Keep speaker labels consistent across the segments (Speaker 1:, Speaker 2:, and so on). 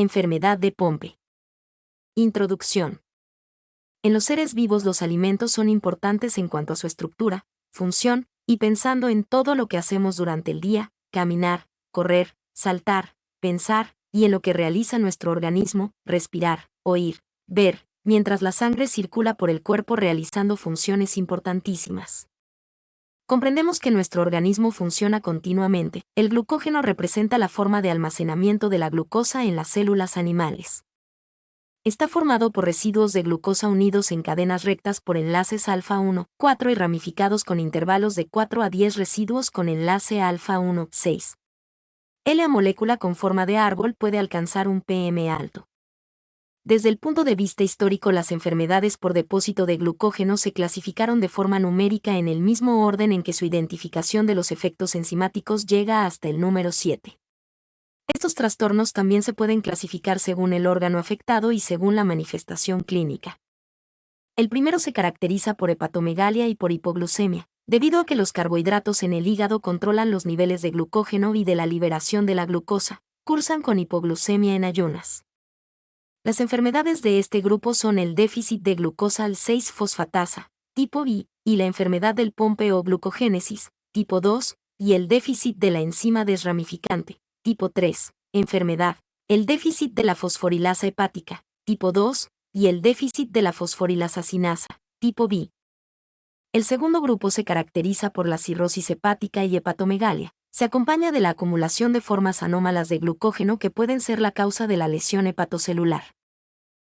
Speaker 1: Enfermedad de Pompe. Introducción. En los seres vivos los alimentos son importantes en cuanto a su estructura, función, y pensando en todo lo que hacemos durante el día, caminar, correr, saltar, pensar, y en lo que realiza nuestro organismo, respirar, oír, ver, mientras la sangre circula por el cuerpo realizando funciones importantísimas. Comprendemos que nuestro organismo funciona continuamente. El glucógeno representa la forma de almacenamiento de la glucosa en las células animales. Está formado por residuos de glucosa unidos en cadenas rectas por enlaces alfa 1, 4 y ramificados con intervalos de 4 a 10 residuos con enlace alfa 1, 6. La molécula con forma de árbol puede alcanzar un pm alto. Desde el punto de vista histórico, las enfermedades por depósito de glucógeno se clasificaron de forma numérica en el mismo orden en que su identificación de los efectos enzimáticos llega hasta el número 7. Estos trastornos también se pueden clasificar según el órgano afectado y según la manifestación clínica. El primero se caracteriza por hepatomegalia y por hipoglucemia, debido a que los carbohidratos en el hígado controlan los niveles de glucógeno y de la liberación de la glucosa, cursan con hipoglucemia en ayunas. Las enfermedades de este grupo son el déficit de glucosa al 6-fosfatasa, tipo I, y la enfermedad del Pompe o glucogénesis, tipo 2, y el déficit de la enzima desramificante, tipo 3, enfermedad, el déficit de la fosforilasa hepática, tipo 2, y el déficit de la fosforilasa sinasa, tipo B. El segundo grupo se caracteriza por la cirrosis hepática y hepatomegalia. Se acompaña de la acumulación de formas anómalas de glucógeno que pueden ser la causa de la lesión hepatocelular.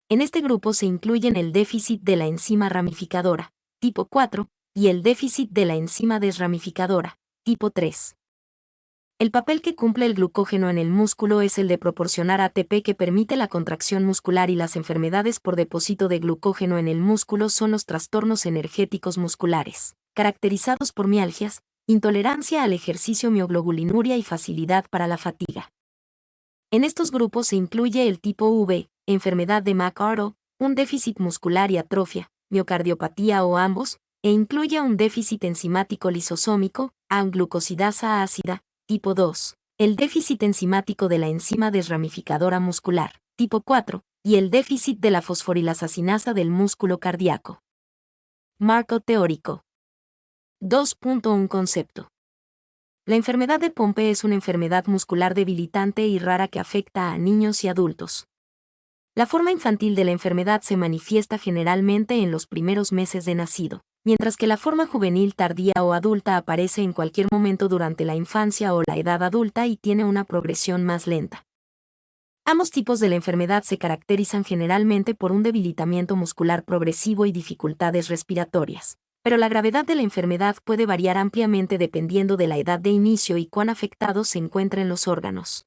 Speaker 1: En este grupo se incluyen el déficit de la enzima ramificadora, tipo 4, y el déficit de la enzima desramificadora, tipo 3. El papel que cumple el glucógeno en el músculo es el de proporcionar ATP que permite la contracción muscular, y las enfermedades por depósito de glucógeno en el músculo son los trastornos energéticos musculares, caracterizados por mialgias, intolerancia al ejercicio, mioglobulinuria y facilidad para la fatiga. En estos grupos se incluye el tipo V, enfermedad de McArdle, un déficit muscular y atrofia, miocardiopatía o ambos, e incluye un déficit enzimático lisosómico, glucosidasa ácida, tipo 2, el déficit enzimático de la enzima desramificadora muscular, tipo 4, y el déficit de la fosforilasa sinasa del músculo cardíaco. Marco teórico. 2.1 Concepto. La enfermedad de Pompe es una enfermedad muscular debilitante y rara que afecta a niños y adultos. La forma infantil de la enfermedad se manifiesta generalmente en los primeros meses de nacido, mientras que la forma juvenil tardía o adulta aparece en cualquier momento durante la infancia o la edad adulta y tiene una progresión más lenta. Ambos tipos de la enfermedad se caracterizan generalmente por un debilitamiento muscular progresivo y dificultades respiratorias, pero la gravedad de la enfermedad puede variar ampliamente dependiendo de la edad de inicio y cuán afectados se encuentren los órganos.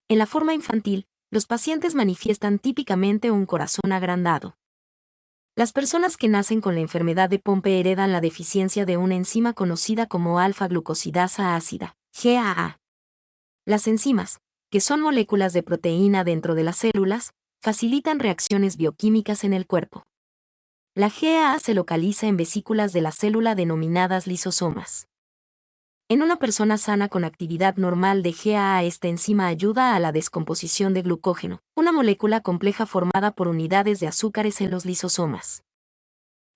Speaker 1: En la forma infantil, los pacientes manifiestan típicamente un corazón agrandado. Las personas que nacen con la enfermedad de Pompe heredan la deficiencia de una enzima conocida como alfa-glucosidasa ácida, GAA. Las enzimas, que son moléculas de proteína dentro de las células, facilitan reacciones bioquímicas en el cuerpo. La GAA se localiza en vesículas de la célula denominadas lisosomas. En una persona sana con actividad normal de GAA, esta enzima ayuda a la descomposición de glucógeno, una molécula compleja formada por unidades de azúcares en los lisosomas.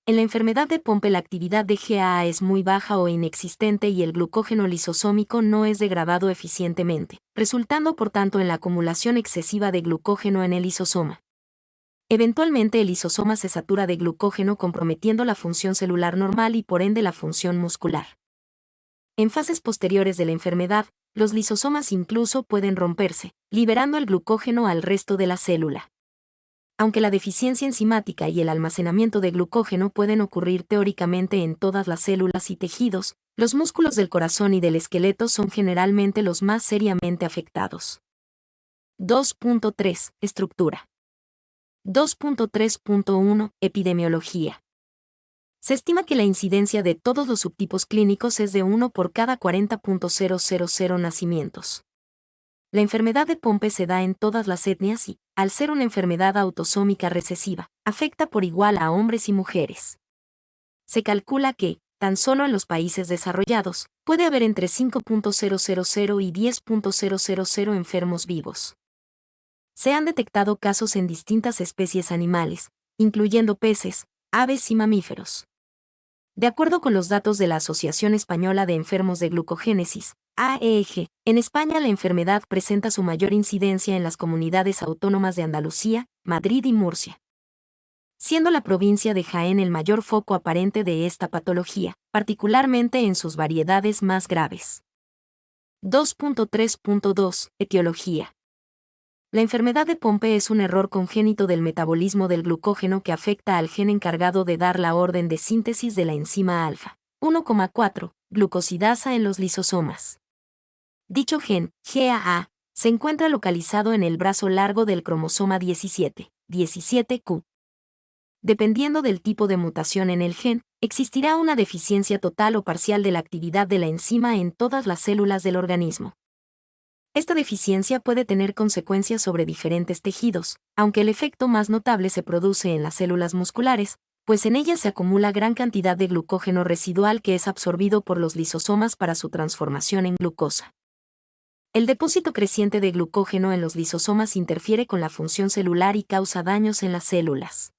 Speaker 1: En la enfermedad de Pompe la actividad de GAA es muy baja o inexistente y el glucógeno lisosómico no es degradado eficientemente, resultando por tanto en la acumulación excesiva de glucógeno en el lisosoma. Eventualmente el lisosoma se satura de glucógeno, comprometiendo la función celular normal y por ende la función muscular. En fases posteriores de la enfermedad, los lisosomas incluso pueden romperse, liberando el glucógeno al resto de la célula. Aunque la deficiencia enzimática y el almacenamiento de glucógeno pueden ocurrir teóricamente en todas las células y tejidos, los músculos del corazón y del esqueleto son generalmente los más seriamente afectados. 2.3 Estructura. 2.3.1 Epidemiología. Se estima que la incidencia de todos los subtipos clínicos es de 1 por cada 40.000 nacimientos. La enfermedad de Pompe se da en todas las etnias y, al ser una enfermedad autosómica recesiva, afecta por igual a hombres y mujeres. Se calcula que, tan solo en los países desarrollados, puede haber entre 5.000 y 10.000 enfermos vivos. Se han detectado casos en distintas especies animales, incluyendo peces, aves y mamíferos. De acuerdo con los datos de la Asociación Española de Enfermos de Glucogénesis, AEG, en España la enfermedad presenta su mayor incidencia en las comunidades autónomas de Andalucía, Madrid y Murcia, siendo la provincia de Jaén el mayor foco aparente de esta patología, particularmente en sus variedades más graves. 2.3.2 Etiología. La enfermedad de Pompe es un error congénito del metabolismo del glucógeno que afecta al gen encargado de dar la orden de síntesis de la enzima alfa 1,4 glucosidasa en los lisosomas. Dicho gen, GAA, se encuentra localizado en el brazo largo del cromosoma 17, 17q. Dependiendo del tipo de mutación en el gen, existirá una deficiencia total o parcial de la actividad de la enzima en todas las células del organismo. Esta deficiencia puede tener consecuencias sobre diferentes tejidos, aunque el efecto más notable se produce en las células musculares, pues en ellas se acumula gran cantidad de glucógeno residual que es absorbido por los lisosomas para su transformación en glucosa. El depósito creciente de glucógeno en los lisosomas interfiere con la función celular y causa daños en las células.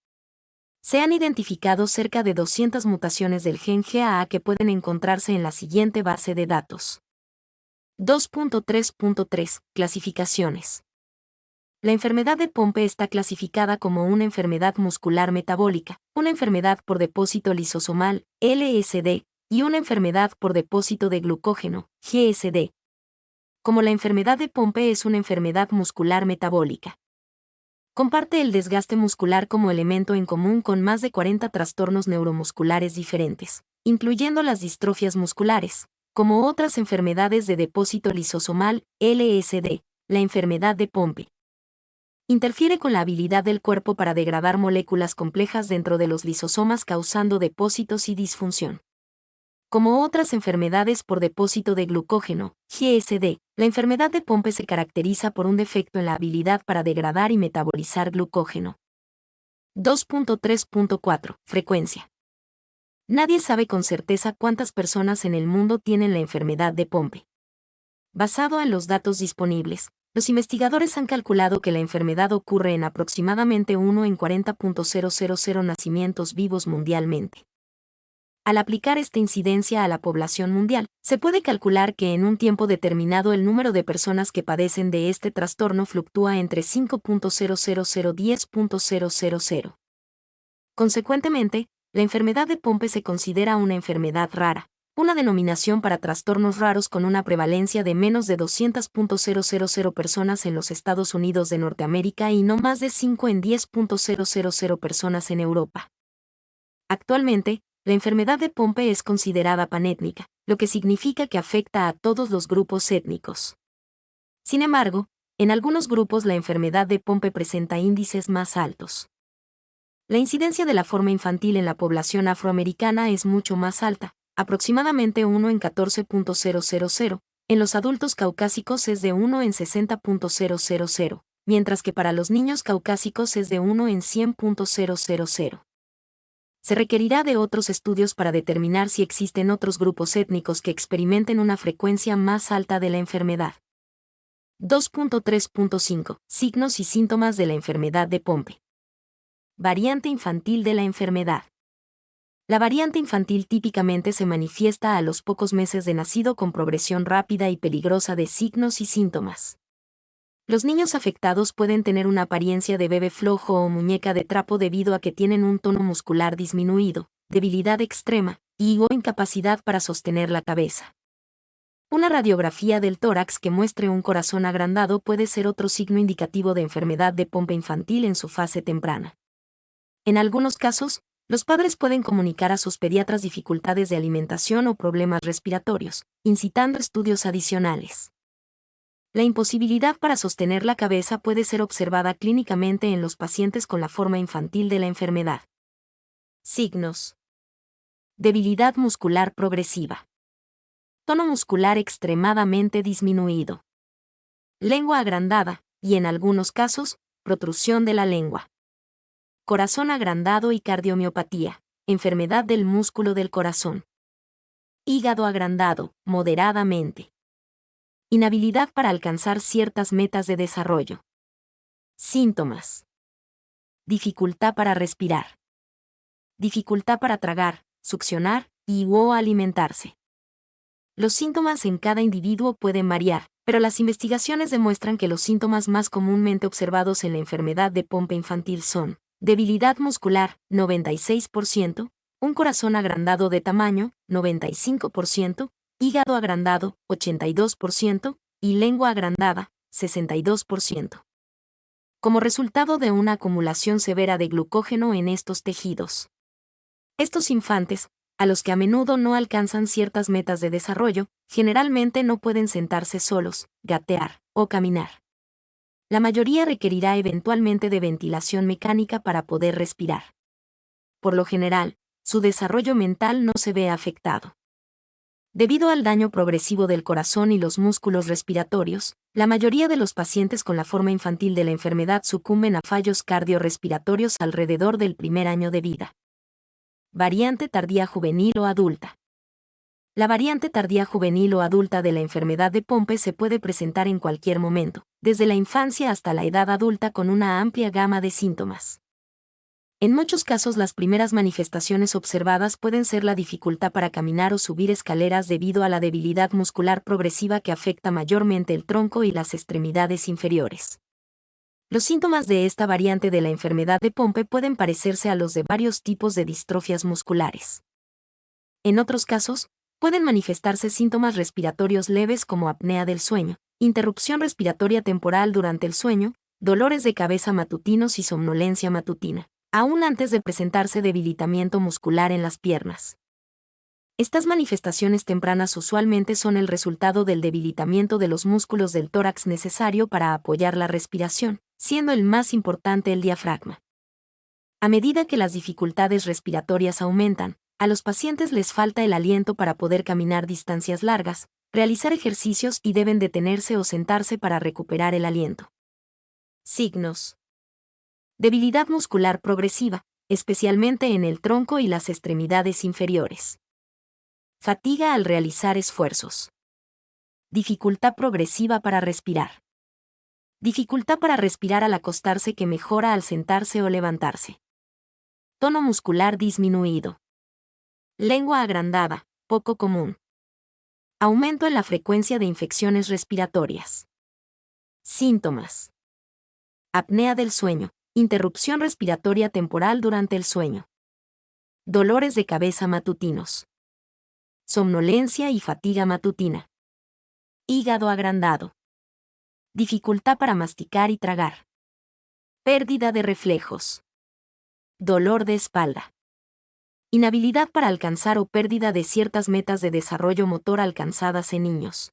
Speaker 1: Se han identificado cerca de 200 mutaciones del gen GAA que pueden encontrarse en la siguiente base de datos. 2.3.3 Clasificaciones. La enfermedad de Pompe está clasificada como una enfermedad muscular metabólica, una enfermedad por depósito lisosomal, LSD, y una enfermedad por depósito de glucógeno, GSD. Como la enfermedad de Pompe es una enfermedad muscular metabólica, comparte el desgaste muscular como elemento en común con más de 40 trastornos neuromusculares diferentes, incluyendo las distrofias musculares, como otras enfermedades de depósito lisosomal, LSD, la enfermedad de Pompe. Interfiere con la habilidad del cuerpo para degradar moléculas complejas dentro de los lisosomas causando depósitos y disfunción. Como otras enfermedades por depósito de glucógeno, GSD, la enfermedad de Pompe se caracteriza por un defecto en la habilidad para degradar y metabolizar glucógeno. 2.3.4 Frecuencia. Nadie sabe con certeza cuántas personas en el mundo tienen la enfermedad de Pompe. Basado en los datos disponibles, los investigadores han calculado que la enfermedad ocurre en aproximadamente 1 en 40.000 nacimientos vivos mundialmente. Al aplicar esta incidencia a la población mundial, se puede calcular que en un tiempo determinado el número de personas que padecen de este trastorno fluctúa entre 5.000 y 10.000. Consecuentemente, la enfermedad de Pompe se considera una enfermedad rara, una denominación para trastornos raros con una prevalencia de menos de 200.000 personas en los Estados Unidos de Norteamérica y no más de 5 en 10.000 personas en Europa. Actualmente, la enfermedad de Pompe es considerada panétnica, lo que significa que afecta a todos los grupos étnicos. Sin embargo, en algunos grupos la enfermedad de Pompe presenta índices más altos. La incidencia de la forma infantil en la población afroamericana es mucho más alta, aproximadamente 1 en 14.000, en los adultos caucásicos es de 1 en 60.000, mientras que para los niños caucásicos es de 1 en 100.000. Se requerirá de otros estudios para determinar si existen otros grupos étnicos que experimenten una frecuencia más alta de la enfermedad. 2.3.5 Signos y síntomas de la enfermedad de Pompe. Variante infantil de la enfermedad. La variante infantil típicamente se manifiesta a los pocos meses de nacido con progresión rápida y peligrosa de signos y síntomas. Los niños afectados pueden tener una apariencia de bebé flojo o muñeca de trapo debido a que tienen un tono muscular disminuido, debilidad extrema, o incapacidad para sostener la cabeza. Una radiografía del tórax que muestre un corazón agrandado puede ser otro signo indicativo de enfermedad de Pompe infantil en su fase temprana. En algunos casos, los padres pueden comunicar a sus pediatras dificultades de alimentación o problemas respiratorios, incitando estudios adicionales. La imposibilidad para sostener la cabeza puede ser observada clínicamente en los pacientes con la forma infantil de la enfermedad. Signos. Debilidad muscular progresiva. Tono muscular extremadamente disminuido. Lengua agrandada, y en algunos casos, protrusión de la lengua. Corazón agrandado y cardiomiopatía, enfermedad del músculo del corazón. Hígado agrandado, moderadamente. Inhabilidad para alcanzar ciertas metas de desarrollo. Síntomas. Dificultad para respirar. Dificultad para tragar, succionar o alimentarse. Los síntomas en cada individuo pueden variar, pero las investigaciones demuestran que los síntomas más comúnmente observados en la enfermedad de Pompe infantil son debilidad muscular, 96%, un corazón agrandado de tamaño, 95%, hígado agrandado, 82%, y lengua agrandada, 62%. Como resultado de una acumulación severa de glucógeno en estos tejidos. Estos infantes, a los que a menudo no alcanzan ciertas metas de desarrollo, generalmente no pueden sentarse solos, gatear o caminar. La mayoría requerirá eventualmente de ventilación mecánica para poder respirar. Por lo general, su desarrollo mental no se ve afectado. Debido al daño progresivo del corazón y los músculos respiratorios, la mayoría de los pacientes con la forma infantil de la enfermedad sucumben a fallos cardiorrespiratorios alrededor del primer año de vida. Variante tardía juvenil o adulta. La variante tardía juvenil o adulta de la enfermedad de Pompe se puede presentar en cualquier momento, desde la infancia hasta la edad adulta con una amplia gama de síntomas. En muchos casos las primeras manifestaciones observadas pueden ser la dificultad para caminar o subir escaleras debido a la debilidad muscular progresiva que afecta mayormente el tronco y las extremidades inferiores. Los síntomas de esta variante de la enfermedad de Pompe pueden parecerse a los de varios tipos de distrofias musculares. En otros casos, pueden manifestarse síntomas respiratorios leves como apnea del sueño, interrupción respiratoria temporal durante el sueño, dolores de cabeza matutinos y somnolencia matutina, aún antes de presentarse debilitamiento muscular en las piernas. Estas manifestaciones tempranas usualmente son el resultado del debilitamiento de los músculos del tórax necesario para apoyar la respiración, siendo el más importante el diafragma. A medida que las dificultades respiratorias aumentan, a los pacientes les falta el aliento para poder caminar distancias largas, realizar ejercicios y deben detenerse o sentarse para recuperar el aliento. Signos. Debilidad muscular progresiva, especialmente en el tronco y las extremidades inferiores. Fatiga al realizar esfuerzos. Dificultad progresiva para respirar. Dificultad para respirar al acostarse que mejora al sentarse o levantarse. Tono muscular disminuido. Lengua agrandada, poco común. Aumento en la frecuencia de infecciones respiratorias. Síntomas. Apnea del sueño, interrupción respiratoria temporal durante el sueño. Dolores de cabeza matutinos. Somnolencia y fatiga matutina. Hígado agrandado. Dificultad para masticar y tragar. Pérdida de reflejos. Dolor de espalda. Inhabilidad para alcanzar o pérdida de ciertas metas de desarrollo motor alcanzadas en niños.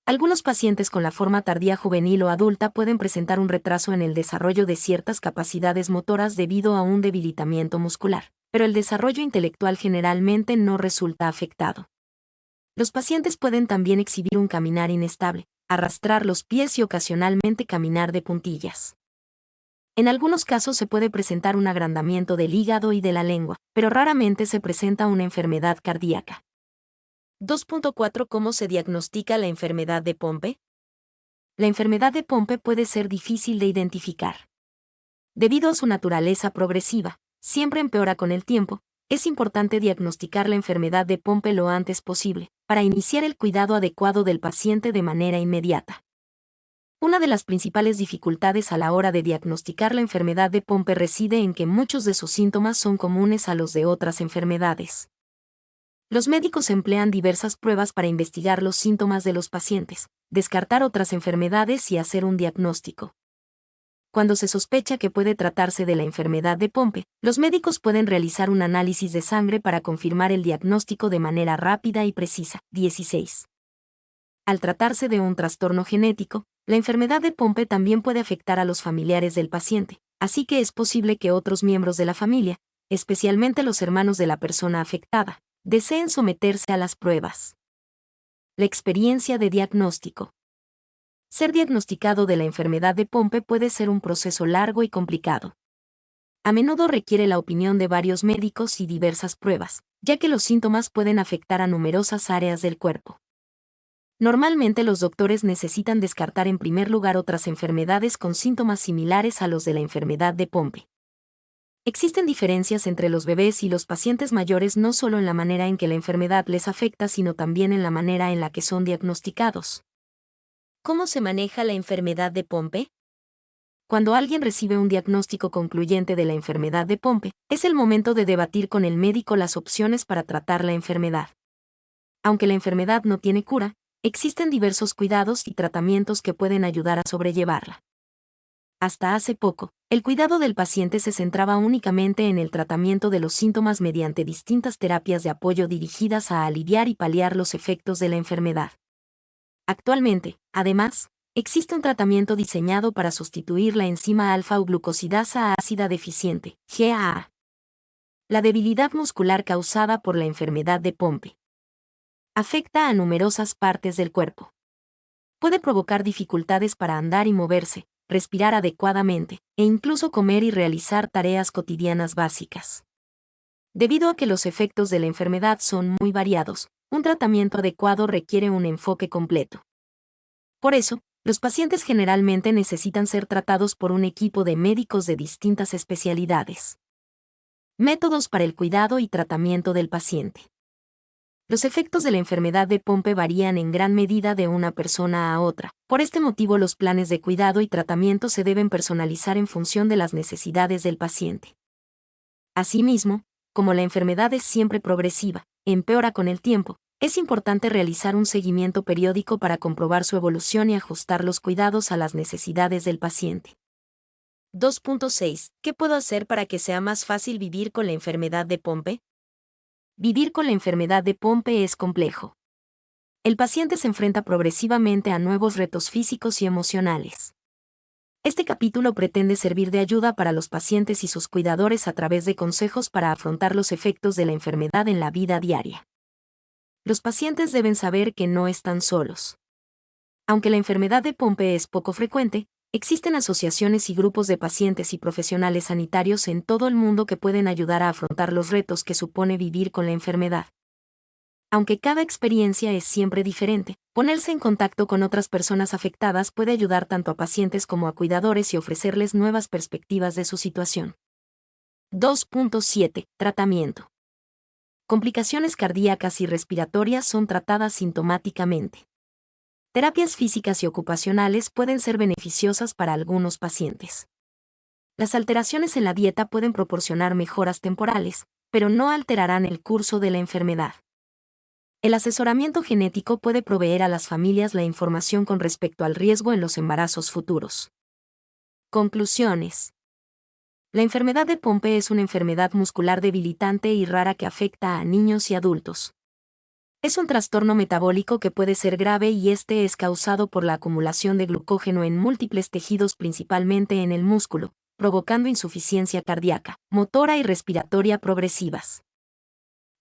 Speaker 1: Algunos pacientes con la forma tardía juvenil o adulta pueden presentar un retraso en el desarrollo de ciertas capacidades motoras debido a un debilitamiento muscular, pero el desarrollo intelectual generalmente no resulta afectado. Los pacientes pueden también exhibir un caminar inestable, arrastrar los pies y ocasionalmente caminar de puntillas. En algunos casos se puede presentar un agrandamiento del hígado y de la lengua, pero raramente se presenta una enfermedad cardíaca. 2.4 ¿Cómo se diagnostica la enfermedad de Pompe? La enfermedad de Pompe puede ser difícil de identificar. Debido a su naturaleza progresiva, siempre empeora con el tiempo, es importante diagnosticar la enfermedad de Pompe lo antes posible, para iniciar el cuidado adecuado del paciente de manera inmediata. Una de las principales dificultades a la hora de diagnosticar la enfermedad de Pompe reside en que muchos de sus síntomas son comunes a los de otras enfermedades. Los médicos emplean diversas pruebas para investigar los síntomas de los pacientes, descartar otras enfermedades y hacer un diagnóstico. Cuando se sospecha que puede tratarse de la enfermedad de Pompe, los médicos pueden realizar un análisis de sangre para confirmar el diagnóstico de manera rápida y precisa. 16. Al tratarse de un trastorno genético, la enfermedad de Pompe también puede afectar a los familiares del paciente, así que es posible que otros miembros de la familia, especialmente los hermanos de la persona afectada, deseen someterse a las pruebas. La experiencia de diagnóstico. Ser diagnosticado de la enfermedad de Pompe puede ser un proceso largo y complicado. A menudo requiere la opinión de varios médicos y diversas pruebas, ya que los síntomas pueden afectar a numerosas áreas del cuerpo. Normalmente los doctores necesitan descartar en primer lugar otras enfermedades con síntomas similares a los de la enfermedad de Pompe. Existen diferencias entre los bebés y los pacientes mayores no solo en la manera en que la enfermedad les afecta, sino también en la manera en la que son diagnosticados. ¿Cómo se maneja la enfermedad de Pompe? Cuando alguien recibe un diagnóstico concluyente de la enfermedad de Pompe, es el momento de debatir con el médico las opciones para tratar la enfermedad. Aunque la enfermedad no tiene cura, existen diversos cuidados y tratamientos que pueden ayudar a sobrellevarla. Hasta hace poco, el cuidado del paciente se centraba únicamente en el tratamiento de los síntomas mediante distintas terapias de apoyo dirigidas a aliviar y paliar los efectos de la enfermedad. Actualmente, además, existe un tratamiento diseñado para sustituir la enzima alfa-glucosidasa ácida deficiente, GAA. La debilidad muscular causada por la enfermedad de Pompe afecta a numerosas partes del cuerpo. Puede provocar dificultades para andar y moverse, respirar adecuadamente, e incluso comer y realizar tareas cotidianas básicas. Debido a que los efectos de la enfermedad son muy variados, un tratamiento adecuado requiere un enfoque completo. Por eso, los pacientes generalmente necesitan ser tratados por un equipo de médicos de distintas especialidades. Métodos para el cuidado y tratamiento del paciente. Los efectos de la enfermedad de Pompe varían en gran medida de una persona a otra. Por este motivo, los planes de cuidado y tratamiento se deben personalizar en función de las necesidades del paciente. Asimismo, como la enfermedad es siempre progresiva, empeora con el tiempo, es importante realizar un seguimiento periódico para comprobar su evolución y ajustar los cuidados a las necesidades del paciente. 2.6. ¿Qué puedo hacer para que sea más fácil vivir con la enfermedad de Pompe? Vivir con la enfermedad de Pompe es complejo. El paciente se enfrenta progresivamente a nuevos retos físicos y emocionales. Este capítulo pretende servir de ayuda para los pacientes y sus cuidadores a través de consejos para afrontar los efectos de la enfermedad en la vida diaria. Los pacientes deben saber que no están solos. Aunque la enfermedad de Pompe es poco frecuente, existen asociaciones y grupos de pacientes y profesionales sanitarios en todo el mundo que pueden ayudar a afrontar los retos que supone vivir con la enfermedad. Aunque cada experiencia es siempre diferente, ponerse en contacto con otras personas afectadas puede ayudar tanto a pacientes como a cuidadores y ofrecerles nuevas perspectivas de su situación. 2.7. Tratamiento. Complicaciones cardíacas y respiratorias son tratadas sintomáticamente. Terapias físicas y ocupacionales pueden ser beneficiosas para algunos pacientes. Las alteraciones en la dieta pueden proporcionar mejoras temporales, pero no alterarán el curso de la enfermedad. El asesoramiento genético puede proveer a las familias la información con respecto al riesgo en los embarazos futuros. Conclusiones. La enfermedad de Pompe es una enfermedad muscular debilitante y rara que afecta a niños y adultos. Es un trastorno metabólico que puede ser grave y este es causado por la acumulación de glucógeno en múltiples tejidos, principalmente en el músculo, provocando insuficiencia cardíaca, motora y respiratoria progresivas.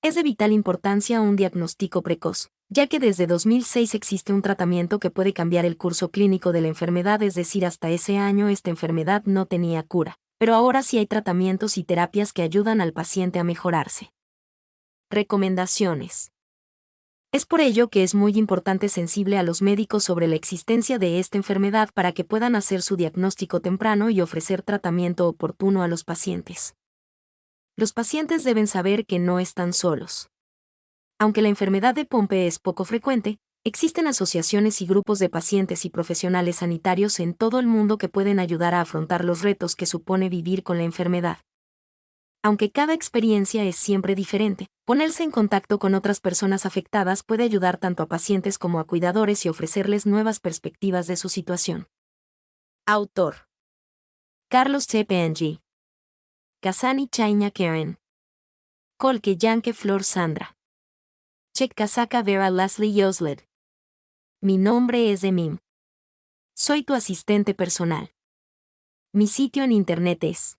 Speaker 1: Es de vital importancia un diagnóstico precoz, ya que desde 2006 existe un tratamiento que puede cambiar el curso clínico de la enfermedad, es decir, hasta ese año esta enfermedad no tenía cura, pero ahora sí hay tratamientos y terapias que ayudan al paciente a mejorarse. Recomendaciones. Es por ello que es muy importante sensible a los médicos sobre la existencia de esta enfermedad para que puedan hacer su diagnóstico temprano y ofrecer tratamiento oportuno a los pacientes. Los pacientes deben saber que no están solos. Aunque la enfermedad de Pompe es poco frecuente, existen asociaciones y grupos de pacientes y profesionales sanitarios en todo el mundo que pueden ayudar a afrontar los retos que supone vivir con la enfermedad. Aunque cada experiencia es siempre diferente, ponerse en contacto con otras personas afectadas puede ayudar tanto a pacientes como a cuidadores y ofrecerles nuevas perspectivas de su situación. Autor: Carlos T. Pengi. Kasani Chaiña Karen. Kolke Yanke Flor Sandra. Chekasaka Vera Leslie Yosled. Mi nombre es Demim. Soy tu asistente personal. Mi sitio en internet es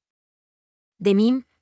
Speaker 1: demim.es.tl